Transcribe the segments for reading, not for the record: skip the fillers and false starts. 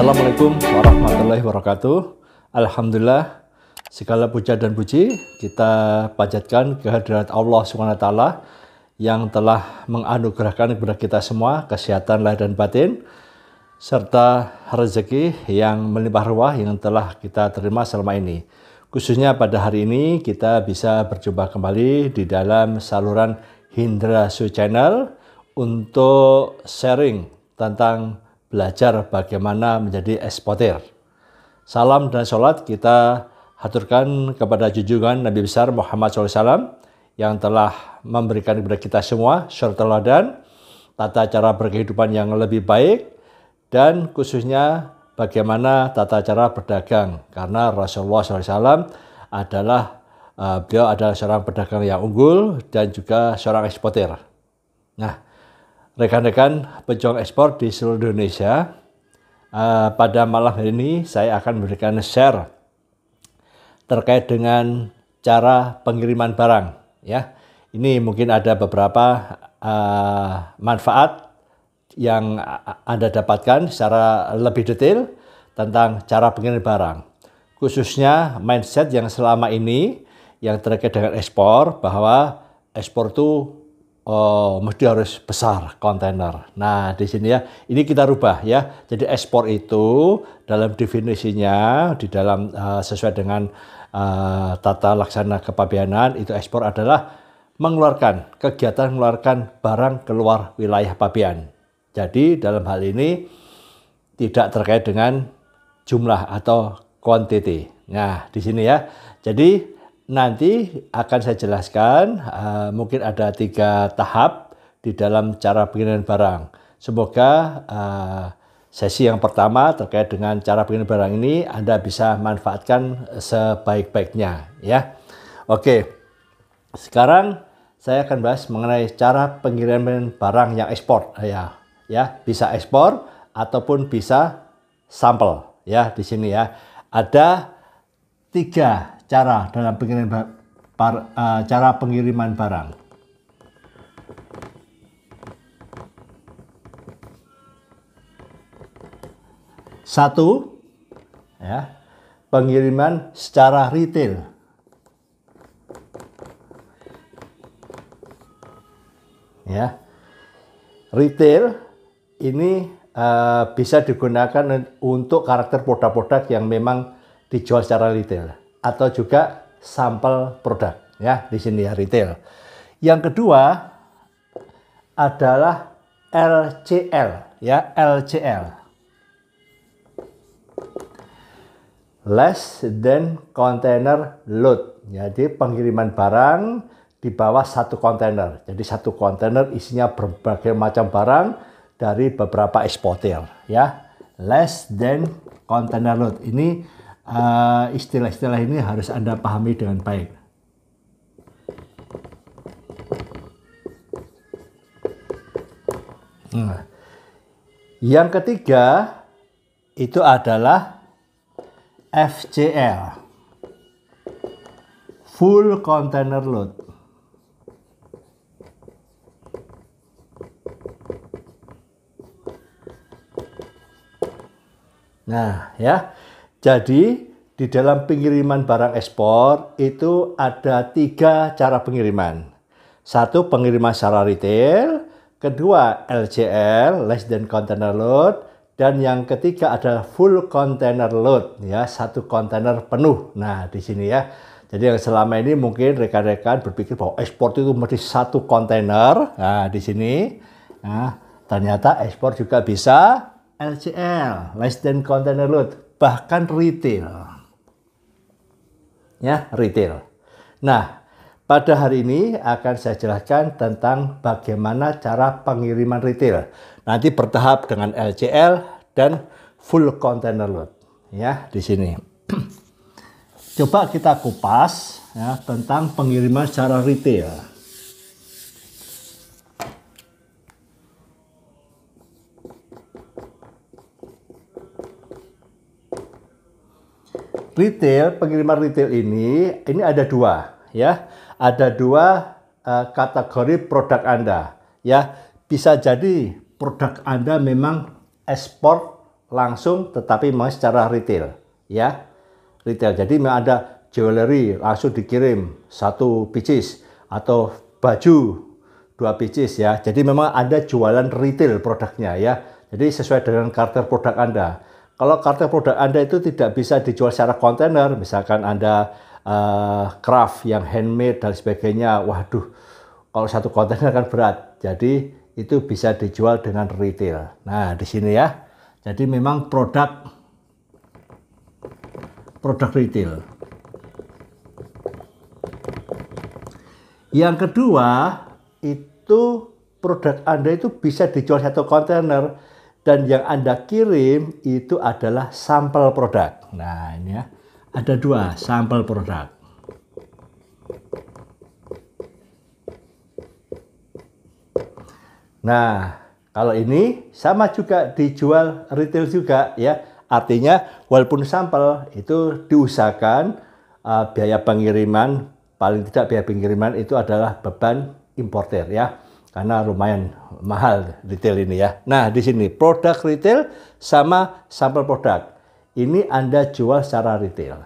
Assalamualaikum warahmatullahi wabarakatuh. Alhamdulillah, segala puja dan puji kita panjatkan kehadirat Allah SWT yang telah menganugerahkan kepada kita semua kesehatan lahir dan batin serta rezeki yang melimpah ruah yang telah kita terima selama ini. Khususnya pada hari ini kita bisa berjumpa kembali di dalam saluran Hindrasu Channel untuk sharing tentang belajar bagaimana menjadi eksportir. Salam dan sholat kita haturkan kepada junjungan Nabi besar Muhammad SAW yang telah memberikan kepada kita semua syarah teladan, tata cara berkehidupan yang lebih baik, dan khususnya bagaimana tata cara berdagang. Karena Rasulullah SAW beliau adalah seorang pedagang yang unggul dan juga seorang eksportir. Nah, rekan-rekan pejuang ekspor di seluruh Indonesia, pada malam hari ini saya akan memberikan share terkait dengan cara pengiriman barang. Ya, ini mungkin ada beberapa manfaat yang Anda dapatkan secara lebih detail tentang cara pengiriman barang. Khususnya mindset yang selama ini yang terkait dengan ekspor, bahwa ekspor itu mesti harus besar kontainer. Nah, di sini ya, ini kita rubah ya. Jadi ekspor itu dalam definisinya di dalam sesuai dengan tata laksana kepabeanan, itu ekspor adalah kegiatan mengeluarkan barang keluar wilayah pabean. Jadi dalam hal ini tidak terkait dengan jumlah atau quantity. Nah, di sini ya. Jadi nanti akan saya jelaskan, mungkin ada 3 tahap di dalam cara pengiriman barang. Semoga sesi yang pertama terkait dengan cara pengiriman barang ini Anda bisa manfaatkan sebaik-baiknya ya. Oke, sekarang saya akan bahas mengenai cara pengiriman barang yang ekspor ya. Bisa ekspor ataupun bisa sampel ya. Di sini ya ada 3 cara dalam cara pengiriman barang. Satu, ya, pengiriman secara retail. Ya, retail ini bisa digunakan untuk karakter produk-produk yang memang dijual secara retail, atau juga sampel produk ya. Di sini ya, retail. Yang kedua adalah LCL ya, LCL, less than container load. Jadi pengiriman barang di bawah 1 kontainer. Jadi 1 kontainer isinya berbagai macam barang dari beberapa eksportir ya. Less than container load ini istilah-istilah ini harus Anda pahami dengan baik. Nah, yang ketiga itu adalah FCL, full container load. Nah, ya. Jadi di dalam pengiriman barang ekspor itu ada 3 cara pengiriman. 1, pengiriman secara retail, kedua LCL, less than container load, dan yang ketiga adalah full container load ya, 1 kontainer penuh. Nah, di sini ya. Jadi yang selama ini mungkin rekan-rekan berpikir bahwa ekspor itu mesti 1 kontainer. Nah, di sini ternyata ekspor juga bisa LCL, less than container load, bahkan retail ya, retail. Nah, pada hari ini akan saya jelaskan tentang bagaimana cara pengiriman retail, nanti bertahap dengan LCL dan full container load ya. Di sini coba kita kupas ya tentang pengiriman secara retail. Retail, pengiriman retail ini ada 2 ya. Ada 2 kategori produk Anda ya. Bisa jadi produk Anda memang ekspor langsung tetapi memang secara retail, ya. Retail. Jadi memang ada jewelry langsung dikirim 1 pieces atau baju 2 pieces ya. Jadi memang ada jualan retail produknya ya. Jadi sesuai dengan karakter produk Anda. Kalau karakter produk Anda itu tidak bisa dijual secara kontainer, misalkan Anda craft yang handmade dan sebagainya, waduh, kalau 1 kontainer kan berat. Jadi itu bisa dijual dengan retail. Nah, di sini ya. Jadi memang produk retail. Yang kedua, itu produk Anda itu bisa dijual 1 kontainer dan yang Anda kirim itu adalah sampel produk. Nah, ini ya. Ada 2 sampel produk. Nah, kalau ini sama juga dijual retail juga ya. Artinya walaupun sampel itu diusahakan biaya pengiriman, paling tidak biaya pengiriman itu adalah beban importer ya. Karena lumayan mahal retail ini ya. Nah, di sini produk retail sama sampel produk. Ini Anda jual secara retail.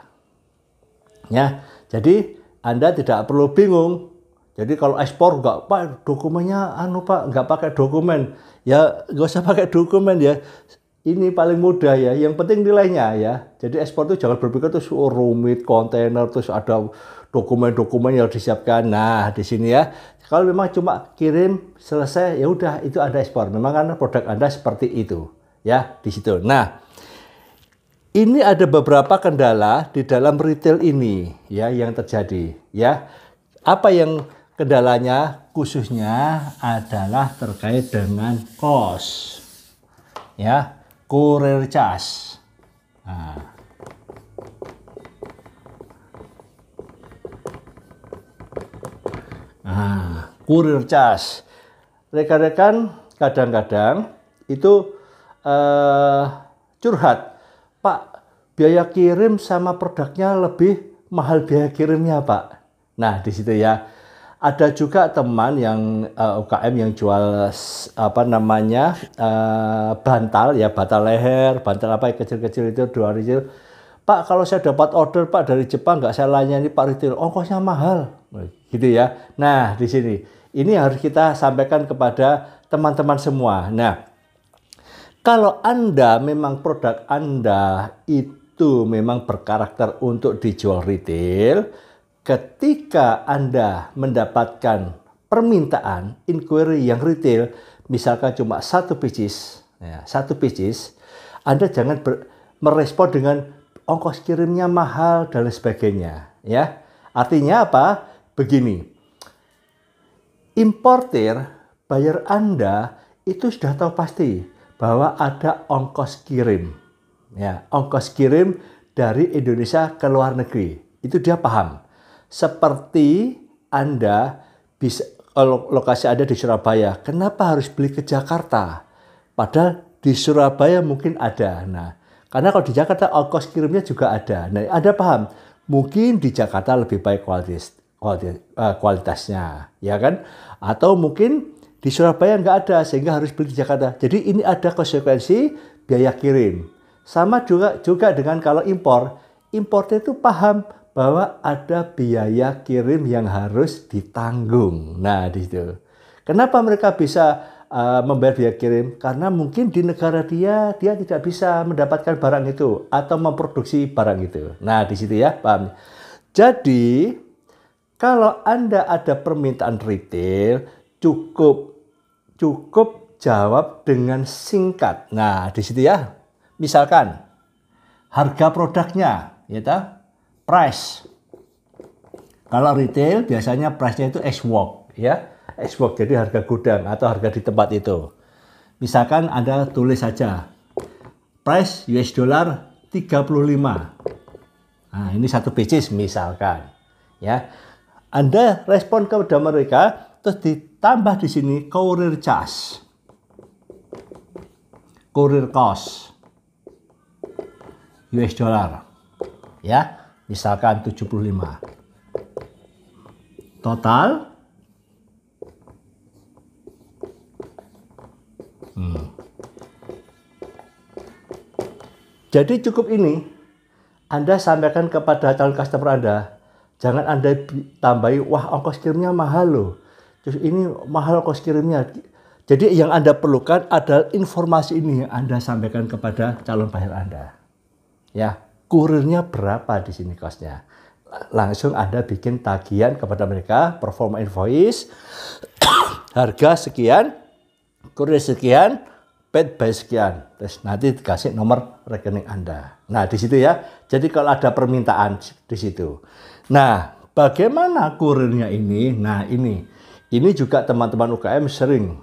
Ya, jadi Anda tidak perlu bingung. Jadi kalau ekspor enggak, Pak, dokumennya Pak, enggak pakai dokumen. Ya, enggak usah pakai dokumen ya. Ini paling mudah ya. Yang penting nilainya ya. Jadi ekspor itu jangan berpikir terus rumit, kontainer, terus ada dokumen-dokumen yang disiapkan. Nah, di sini ya. Kalau memang cuma kirim selesai, ya udah itu ada ekspor. Memang karena produk Anda seperti itu ya di situ. Nah, ini ada beberapa kendala di dalam retail ini ya yang terjadi ya. Apa yang kendalanya khususnya adalah terkait dengan cost ya, courier charge. Courier charge. Rekan-rekan kadang-kadang itu curhat, Pak, biaya kirim sama produknya lebih mahal biaya kirimnya, Pak. Nah, di situ ya. Ada juga teman yang UKM yang jual bantal ya, bantal leher, bantal apa yang kecil-kecil itu 2 retail. Pak, kalau saya dapat order Pak dari Jepang nggak saya layani Pak retail, ongkosnya mahal, gitu ya. Nah, di sini ini harus kita sampaikan kepada teman-teman semua. Nah, kalau Anda memang produk Anda itu memang berkarakter untuk dijual retail, ketika Anda mendapatkan permintaan inquiry yang retail, misalkan cuma 1 pieces, ya, 1 pieces, Anda jangan merespon dengan ongkos kirimnya mahal dan lain sebagainya. Ya, artinya apa? Begini, importer buyer Anda itu sudah tahu pasti bahwa ada ongkos kirim, ya, ongkos kirim dari Indonesia ke luar negeri. Itu dia paham. Seperti Anda bisa, kalau lokasi Anda di Surabaya, kenapa harus beli ke Jakarta? Padahal di Surabaya mungkin ada. Nah, karena kalau di Jakarta ongkos kirimnya juga ada. Nah, Anda paham, mungkin di Jakarta lebih baik kualitasnya, ya kan? Atau mungkin di Surabaya nggak ada sehingga harus beli di Jakarta. Jadi ini ada konsekuensi biaya kirim. Sama juga dengan kalau impor. Importer itu paham bahwa ada biaya kirim yang harus ditanggung. Nah, di situ. Kenapa mereka bisa membayar biaya kirim? Karena mungkin di negara dia tidak bisa mendapatkan barang itu atau memproduksi barang itu. Nah, di situ ya, paham. Jadi, kalau Anda ada permintaan retail, cukup jawab dengan singkat. Nah, di situ ya. Misalkan harga produknya, ya toh? Price. Kalau retail biasanya price-nya itu ex-work ya. Ex-work jadi harga gudang atau harga di tempat itu. Misalkan Anda tulis saja price US dollar 35. Nah, ini 1 pieces misalkan ya. Anda respon kepada mereka terus ditambah di sini courier charge. Courier cost US dollar ya. Misalkan 75. Total Jadi cukup ini, Anda sampaikan kepada calon customer Anda. Jangan Anda tambahi, wah ongkos kirimnya mahal loh. Terus ini mahal ongkos kirimnya. Jadi yang Anda perlukan adalah informasi ini yang Anda sampaikan kepada calon buyer Anda. Ya, kurirnya berapa di sini kosnya. Langsung Anda bikin tagihan kepada mereka, performa invoice, harga sekian, kurir sekian, paid by sekian. Terus nanti dikasih nomor rekening Anda. Nah, di situ ya. Jadi kalau ada permintaan di situ. Nah, bagaimana kurirnya ini? Nah, ini juga teman-teman UKM sering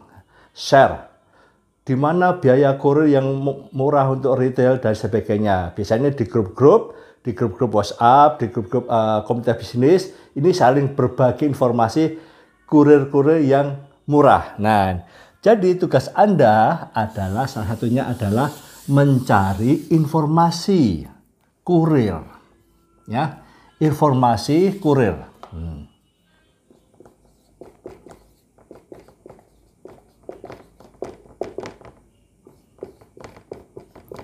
share di mana biaya kurir yang murah untuk retail dan sebagainya. Biasanya di grup-grup WhatsApp, di grup-grup komunitas bisnis, ini saling berbagi informasi kurir-kurir yang murah. Nah, jadi tugas Anda adalah salah satunya adalah mencari informasi kurir. Ya, informasi kurir.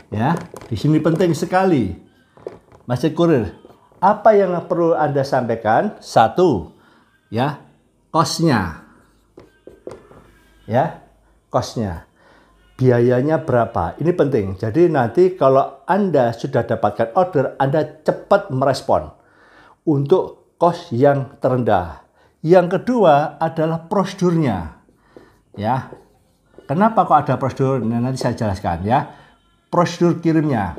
Ya, di sini penting sekali. Masih kurir. Apa yang perlu Anda sampaikan? Satu, ya, kosnya. Ya, kosnya. Biayanya berapa? Ini penting. Jadi nanti kalau Anda sudah dapatkan order, Anda cepat merespon untuk kos yang terendah. Yang kedua adalah prosedurnya. Ya. Kenapa kok ada prosedur? Nah, nanti saya jelaskan ya. Prosedur kirimnya.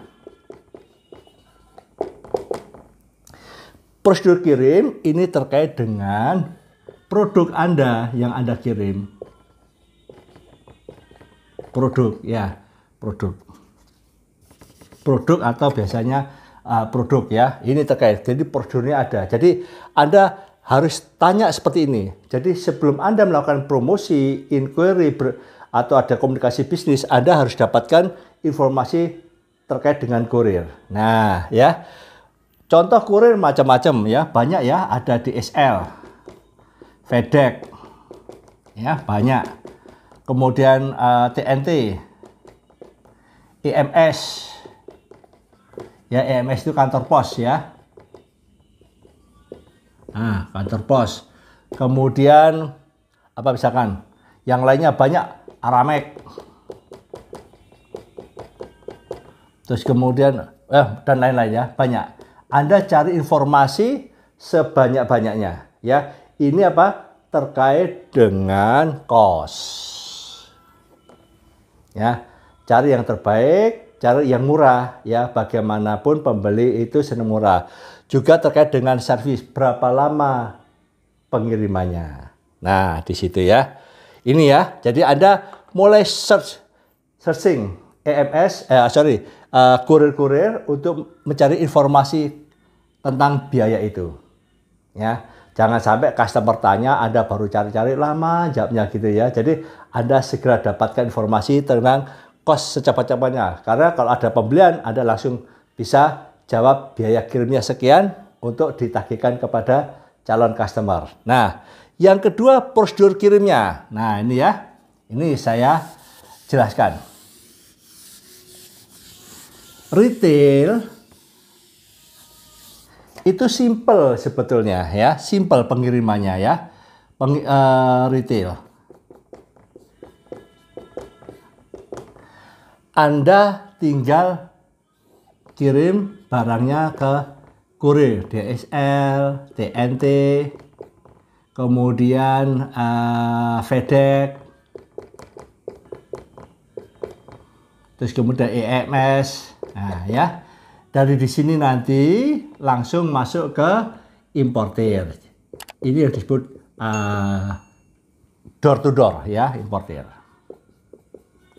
Prosedur kirim ini terkait dengan produk Anda yang Anda kirim. Produk ya, produk atau biasanya produk ya, ini terkait. Jadi prosedurnya ada. Jadi Anda harus tanya seperti ini. Jadi sebelum Anda melakukan promosi, inquiry atau ada komunikasi bisnis, Anda harus dapatkan informasi terkait dengan kurir. Nah ya, contoh kurir macam-macam ya, banyak ya, ada DSL, FedEx, ya banyak. Kemudian TNT, EMS, ya EMS itu kantor pos ya. Nah, kantor pos. Kemudian apa misalkan? Yang lainnya banyak, Aramex. Terus kemudian dan lain-lain ya, banyak. Anda cari informasi sebanyak-banyaknya ya. Ini apa? Terkait dengan kos. Ya, cari yang terbaik, cari yang murah ya. Bagaimanapun pembeli itu senang murah. Juga terkait dengan servis, berapa lama pengirimannya. Nah, di situ ya. Ini ya. Jadi Anda mulai searching EMS, kurir-kurir untuk mencari informasi tentang biaya itu. Ya, jangan sampai customer tanya, Anda baru cari-cari lama jawabnya gitu ya. Jadi Anda segera dapatkan informasi tentang kos secepat-cepatnya. Karena kalau ada pembelian, Anda langsung bisa jawab biaya kirimnya sekian untuk ditagihkan kepada calon customer. Nah, yang kedua prosedur kirimnya. Nah, ini ya. Ini saya jelaskan. Retail itu simple sebetulnya ya, simple pengirimannya ya. Retail. Anda tinggal kirim barangnya ke kurir, DSL, TNT, kemudian FedEx, terus kemudian EMS. Nah ya, dari di sini nanti langsung masuk ke importer. Ini yang disebut door to door ya, importer.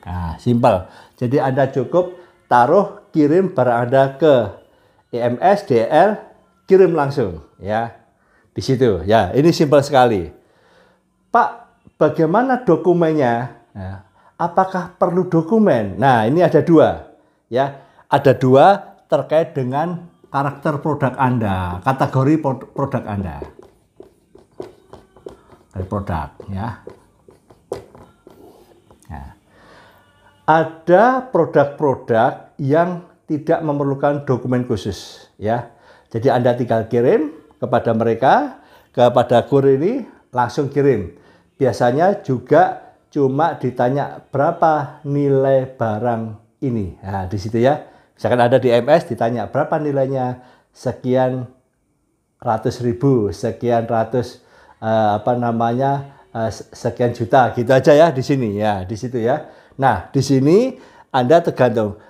Nah, simpel. Jadi Anda cukup taruh kirim barang Anda ke EMS, DL, kirim langsung ya. Di situ ya. Ini simpel sekali. Pak, bagaimana dokumennya? Nah, apakah perlu dokumen? Nah, ini ada dua ya. Ada dua terkait dengan karakter produk Anda, kategori produk Anda. Dari produk ya. Nah, ada produk-produk yang tidak memerlukan dokumen khusus ya. Jadi Anda tinggal kirim kepada mereka, kepada kurir ini langsung kirim. Biasanya juga cuma ditanya berapa nilai barang ini. Nah, di situ ya. Misalkan ada di MS ditanya berapa nilainya, sekian ratus ribu, sekian ratus sekian juta, gitu aja ya di sini ya, di situ ya. Nah, di sini Anda tergantung.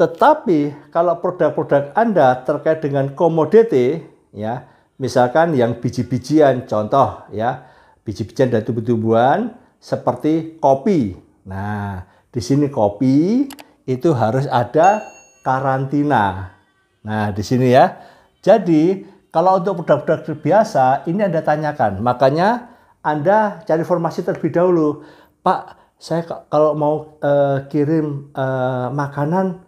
Tetapi kalau produk-produk Anda terkait dengan komoditi ya, misalkan yang biji-bijian, contoh ya, biji-bijian dan tumbuh-tumbuhan seperti kopi. Nah, di sini kopi itu harus ada karantina. Nah, di sini ya. Jadi, kalau untuk produk-produk biasa, ini Anda tanyakan. Makanya Anda cari informasi terlebih dahulu. Pak, saya kalau mau kirim makanan,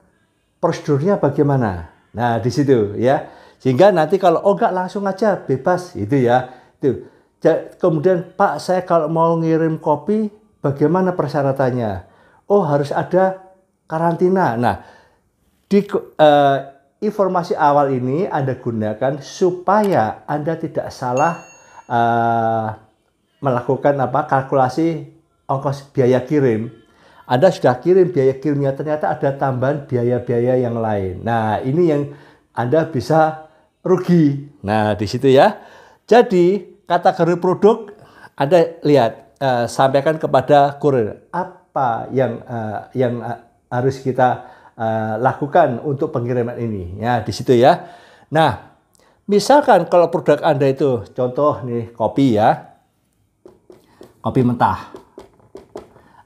prosedurnya bagaimana? Nah, di situ ya. Sehingga nanti kalau enggak langsung aja bebas itu ya. Itu. Kemudian Pak, saya kalau mau ngirim kopi, bagaimana persyaratannya? Oh, harus ada karantina. Nah, di informasi awal ini Anda gunakan supaya Anda tidak salah melakukan kalkulasi ongkos biaya kirim. Anda sudah kirim biaya kirimnya, ternyata ada tambahan biaya-biaya yang lain. Nah, ini yang Anda bisa rugi. Nah, di situ ya. Jadi, kategori produk Anda lihat, sampaikan kepada kurir apa yang harus kita lakukan untuk pengiriman ini. Ya, di situ ya. Nah, misalkan kalau produk Anda itu contoh nih kopi ya. Kopi mentah.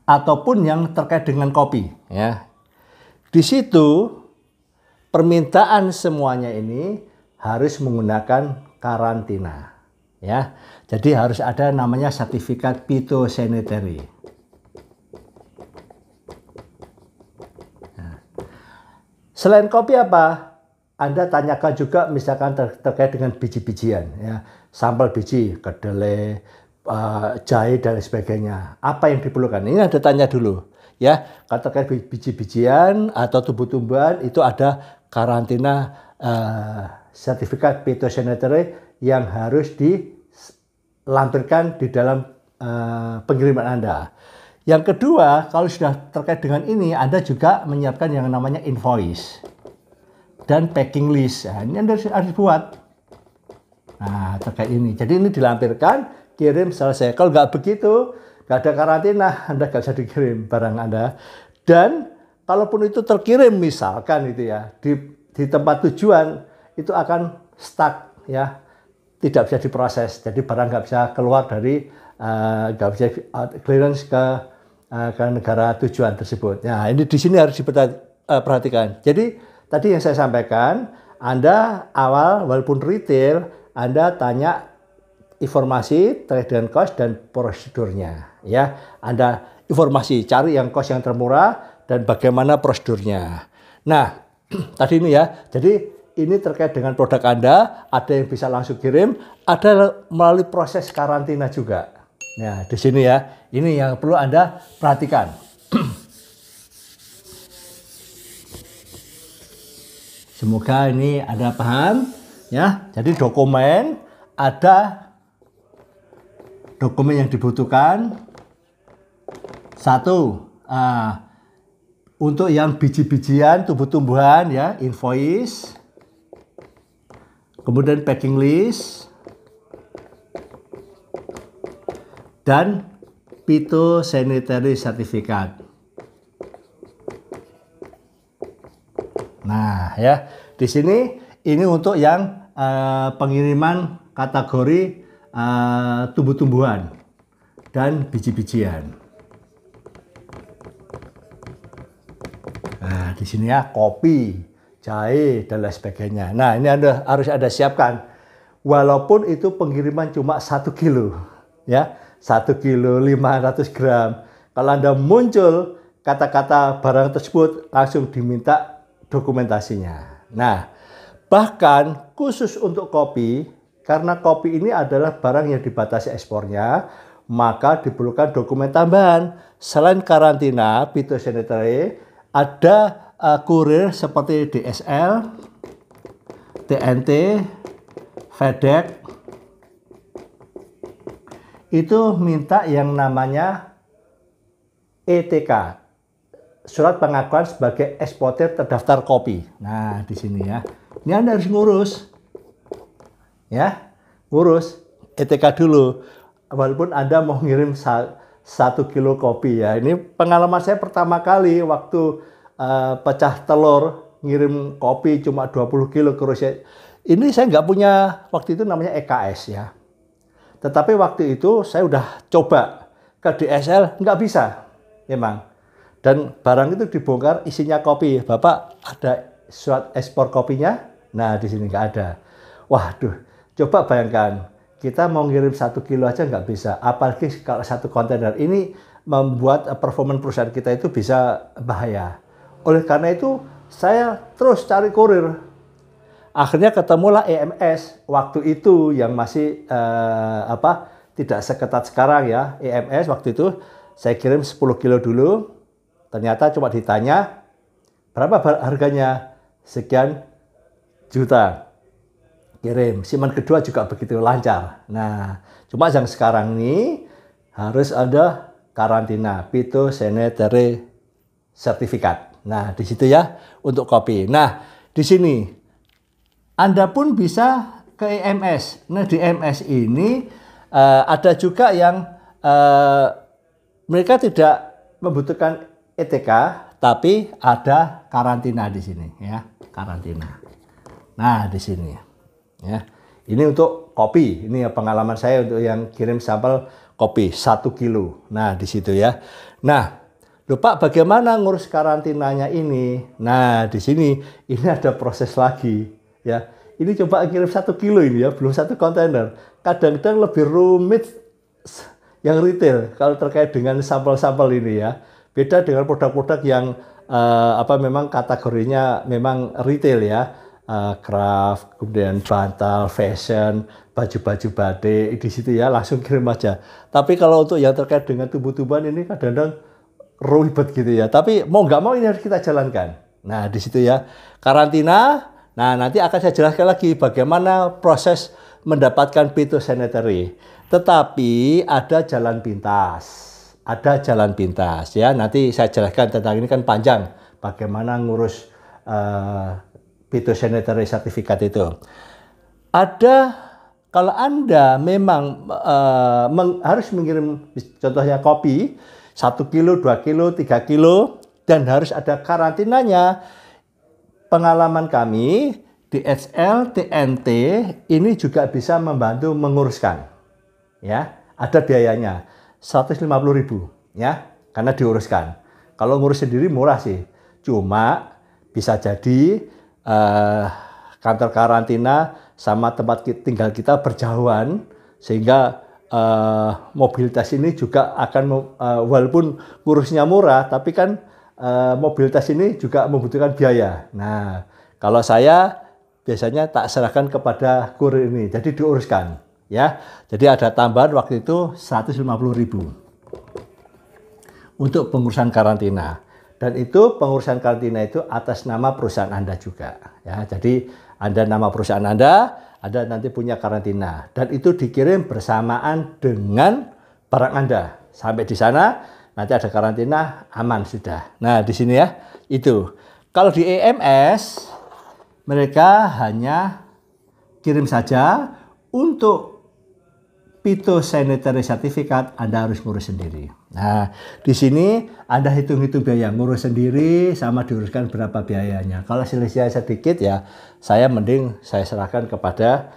Ataupun yang terkait dengan kopi ya. Di situ permintaan semuanya ini harus menggunakan karantina ya. Jadi harus ada namanya sertifikat phytosanitary. Selain kopi apa? Anda tanyakan juga misalkan terkait dengan biji-bijian ya, sampel biji, kedelai, jahe dan sebagainya. Apa yang diperlukan? Ini Anda tanya dulu ya. Kalau terkait biji-bijian atau tumbuh-tumbuhan itu ada karantina sertifikat phytosanitary yang harus dilampirkan di dalam pengiriman Anda. Yang kedua, kalau sudah terkait dengan ini, Anda juga menyiapkan yang namanya invoice dan packing list. Nah, ini Anda harus buat. Nah, terkait ini. Jadi ini dilampirkan, kirim, selesai. Kalau nggak begitu, nggak ada karantina, Anda nggak bisa dikirim barang Anda. Dan kalaupun itu terkirim, misalkan itu ya, di tempat tujuan, itu akan stuck ya, tidak bisa diproses. Jadi barang nggak bisa keluar dari, nggak bisa clearance ke negara tujuan tersebut. Nah, ini di sini harus diperhatikan. Jadi tadi yang saya sampaikan, Anda awal walaupun retail, Anda tanya informasi terkait dengan cost dan prosedurnya. Ya, Anda informasi, cari yang cost yang termurah dan bagaimana prosedurnya. Nah, tadi ini ya. Jadi ini terkait dengan produk Anda, ada yang bisa langsung kirim, ada melalui proses karantina juga. Nah, di sini ya, ini yang perlu Anda perhatikan. Semoga ini Anda paham ya. Jadi ada dokumen yang dibutuhkan. Satu, untuk yang biji-bijian, tumbuh-tumbuhan ya, invoice. Kemudian packing list. Dan phytosanitary certificate. Nah, ya, di sini ini untuk yang pengiriman kategori tumbuh-tumbuhan dan biji-bijian. Nah, di sini ya kopi, jahe dan lain sebagainya. Nah, ini harus Anda siapkan. Walaupun itu pengiriman cuma 1 kilo, ya. 1 kilo 500 gram. Kalau Anda muncul kata-kata barang tersebut, langsung diminta dokumentasinya. Nah, bahkan khusus untuk kopi, karena kopi ini adalah barang yang dibatasi ekspornya, maka diperlukan dokumen tambahan. Selain karantina, phytosanitary, ada kurir seperti DSL, TNT, FedEx itu minta yang namanya ETK, surat pengakuan sebagai eksportir terdaftar kopi. Nah, di sini ya. Ini Anda harus ngurus. Ya, ngurus ETK dulu. Walaupun Anda mau ngirim 1 kilo kopi ya. Ini pengalaman saya pertama kali waktu pecah telur ngirim kopi cuma 20 kilo ke Rusia. Ini saya nggak punya waktu itu namanya EKS ya. Tetapi waktu itu saya udah coba ke DSL, nggak bisa memang. Dan barang itu dibongkar isinya kopi. Bapak ada surat ekspor kopinya? Nah di sini nggak ada. Waduh, coba bayangkan kita mau ngirim 1 kilo aja nggak bisa. Apalagi kalau 1 kontainer. Ini membuat performa perusahaan kita itu bisa bahaya. Oleh karena itu saya terus cari kurir. Akhirnya ketemulah EMS waktu itu yang masih tidak seketat sekarang ya. EMS waktu itu saya kirim 10 kilo dulu. Ternyata cuma ditanya berapa harganya, sekian juta. Kirim. Shipment kedua juga begitu lancar. Nah, cuma yang sekarang ini harus ada karantina phytosanitary certificate. Nah, di situ ya untuk kopi. Nah, di sini Anda pun bisa ke EMS. Nah, di EMS ini ada juga yang mereka tidak membutuhkan ETK, tapi ada karantina di sini ya, karantina. Nah, di sini ya. Ini untuk kopi. Ini pengalaman saya untuk yang kirim sampel kopi 1 kilo. Nah, di situ ya. Nah, lupa bagaimana ngurus karantinanya ini. Nah, di sini ini ada proses lagi ya. Ini coba kirim 1 kilo ini ya, belum 1 kontainer. Kadang-kadang lebih rumit yang retail kalau terkait dengan sampel-sampel ini ya. Beda dengan produk-produk yang memang kategorinya memang retail ya. Craft, kemudian bantal, fashion, baju-baju batik di situ ya, langsung kirim aja. Tapi kalau untuk yang terkait dengan tumbuh-tumbuhan ini kadang-kadang ribet gitu ya. Tapi mau nggak mau ini harus kita jalankan. Nah di situ ya karantina. Nah nanti akan saya jelaskan lagi bagaimana proses mendapatkan phytosanitary. Tetapi ada jalan pintas. Ada jalan pintas ya. Nanti saya jelaskan tentang ini kan panjang. Bagaimana ngurus phytosanitary certificate itu. Ada kalau Anda memang harus mengirim contohnya kopi 1 kilo, 2 kilo, 3 kilo dan harus ada karantinanya. Pengalaman kami DHL, TNT ini juga bisa membantu menguruskan. Ya, ada biayanya 150.000 ya, karena diuruskan. Kalau ngurus sendiri murah sih. Cuma bisa jadi kantor karantina sama tempat tinggal kita berjauhan sehingga mobilitas ini juga akan walaupun ngurusnya murah tapi kan mobilitas ini juga membutuhkan biaya. Nah, kalau saya biasanya tak serahkan kepada kurir ini, jadi diuruskan ya. Jadi ada tambahan waktu itu 150.000 untuk pengurusan karantina. Dan itu pengurusan karantina itu atas nama perusahaan Anda juga. Ya, jadi Anda nama perusahaan Anda nanti punya karantina. Dan itu dikirim bersamaan dengan barang Anda. Sampai di sana nanti ada karantina, aman sudah. Nah di sini ya itu. Kalau di EMS mereka hanya kirim saja. Untuk phytosanitary certificate Anda harus ngurus sendiri. Nah, di sini Anda hitung-hitung biaya, ngurus sendiri sama diuruskan berapa biayanya. Kalau selisih sedikit ya, saya mending saya serahkan kepada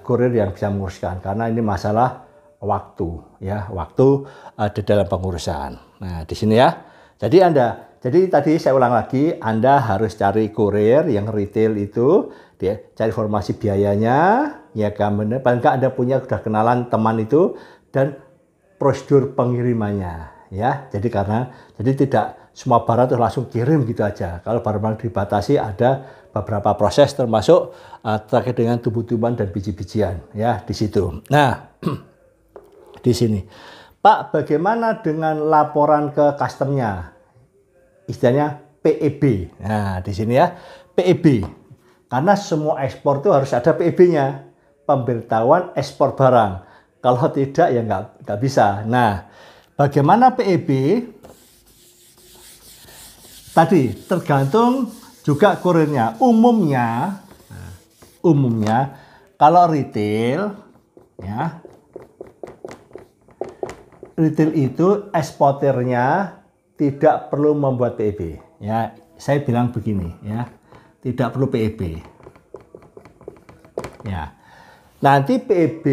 kurir yang bisa menguruskan karena ini masalah waktu ya, waktu di dalam pengurusan. Nah, di sini ya. Jadi tadi saya ulang lagi, Anda harus cari kurir yang retail itu, cari informasi biayanya, ya kan, paling nggak Anda punya sudah kenalan teman itu dan prosedur pengirimannya ya. Jadi tidak semua barang tuh langsung kirim gitu aja. Kalau barang-barang dibatasi ada beberapa proses termasuk terkait dengan tumbuh-tumbuhan dan biji-bijian ya di situ. Nah, di sini. Pak, bagaimana dengan laporan ke customer-nya? Istilahnya PEB. Nah, di sini ya, PEB. Karena semua ekspor itu harus ada PEB-nya, pemberitahuan ekspor barang. Kalau tidak ya nggak bisa. Nah, bagaimana PEB? Tadi tergantung juga kurirnya. Umumnya kalau retail ya, retail itu eksportirnya tidak perlu membuat PEB. Ya, saya bilang begini ya, tidak perlu PEB. Ya, nanti PEB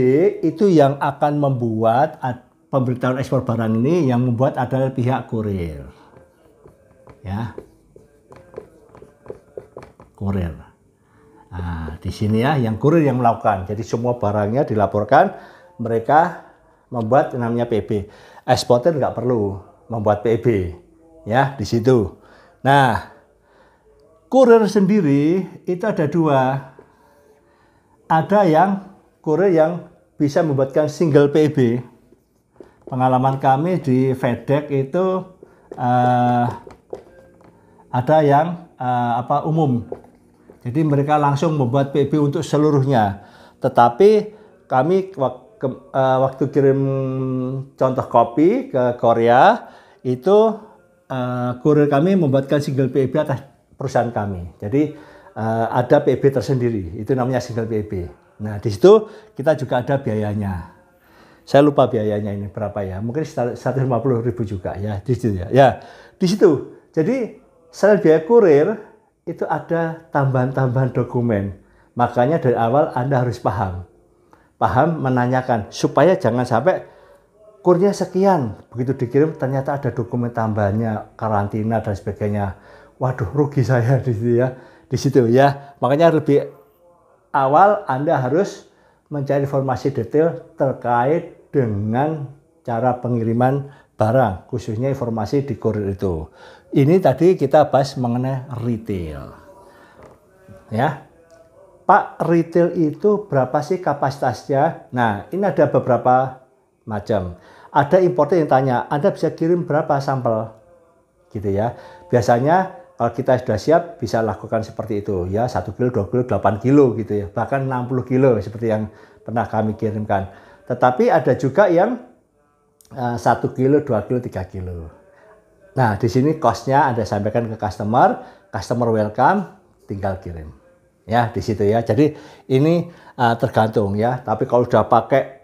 itu yang akan membuat pemberitahuan ekspor barang ini, yang membuat adalah pihak kurir. Ya, kurir. Nah, di sini ya, yang kurir yang melakukan. Jadi semua barangnya dilaporkan, mereka membuat namanya PEB. Eksportir nggak perlu membuat PEB. Ya, di situ. Nah, kurir sendiri itu ada dua. Ada yang kurir yang bisa membuatkan single PEB. Pengalaman kami di FedEx itu ada yang umum. Jadi mereka langsung membuat PEB untuk seluruhnya. Tetapi kami waktu kirim contoh kopi ke Korea itu kurir kami membuatkan single PEB atas perusahaan kami. Jadi ada PEB tersendiri, itu namanya single PEB. Nah, di situ kita juga ada biayanya. Saya lupa biayanya ini berapa ya, mungkin 150.000 juga ya di situ ya. Ya, di situ. Jadi selain biaya kurir itu ada tambahan-tambahan dokumen. Makanya dari awal Anda harus paham menanyakan supaya jangan sampai kurnya sekian, begitu dikirim ternyata ada dokumen tambahannya, karantina dan sebagainya. Waduh, rugi saya di situ ya. Di situ ya. Makanya lebih awal Anda harus mencari informasi detail terkait dengan cara pengiriman barang, khususnya informasi di kurir itu. Ini tadi kita bahas mengenai retail. Ya. Pak, retail itu berapa sih kapasitasnya? Nah, ini ada beberapa macam. Ada importer yang tanya, Anda bisa kirim berapa sampel? Gitu ya. Biasanya kalau kita sudah siap bisa lakukan seperti itu ya, 1 kilo, 2 kilo, 8 kilo gitu ya, bahkan 60 kilo seperti yang pernah kami kirimkan. Tetapi ada juga yang 1 kilo, 2 kilo, 3 kilo. Nah, di sini cost-nya Anda sampaikan ke customer welcome, tinggal kirim. Ya, di situ ya. Jadi ini tergantung ya. Tapi kalau sudah pakai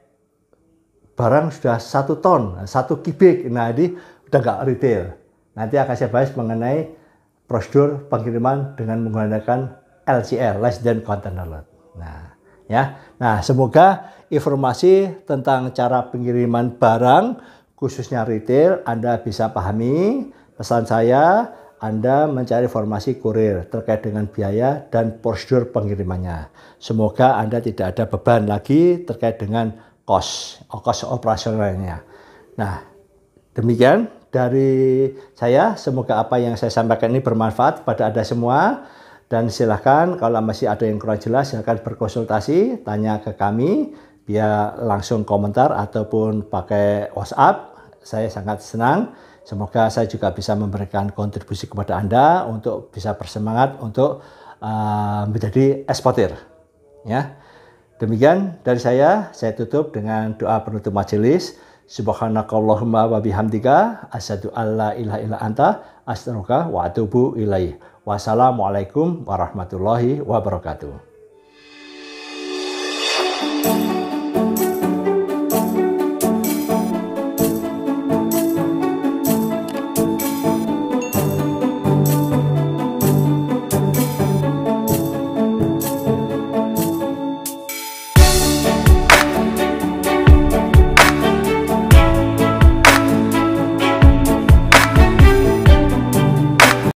barang sudah 1 ton, 1 kubik, nah ini udah nggak retail. Nanti akan saya bahas mengenai prosedur pengiriman dengan menggunakan LCL, Less Than Container Load. Nah, ya. Nah, semoga informasi tentang cara pengiriman barang khususnya retail Anda bisa pahami. Pesan saya, Anda mencari informasi kurir terkait dengan biaya dan prosedur pengirimannya. Semoga Anda tidak ada beban lagi terkait dengan cost operasionalnya. Nah, demikian dari saya. Semoga apa yang saya sampaikan ini bermanfaat kepada Anda semua. Dan silahkan kalau masih ada yang kurang jelas, silahkan berkonsultasi, tanya ke kami, via langsung komentar ataupun pakai WhatsApp. Saya sangat senang. Semoga saya juga bisa memberikan kontribusi kepada Anda untuk bisa bersemangat untuk menjadi eksportir. Ya. Demikian dari saya tutup dengan doa penutup majelis. Subhanakallahumma wa bihamdika asyhadu alla ilaha illa anta astaghfiruka wa atubu ilaih. Wassalamualaikum warahmatullahi wabarakatuh.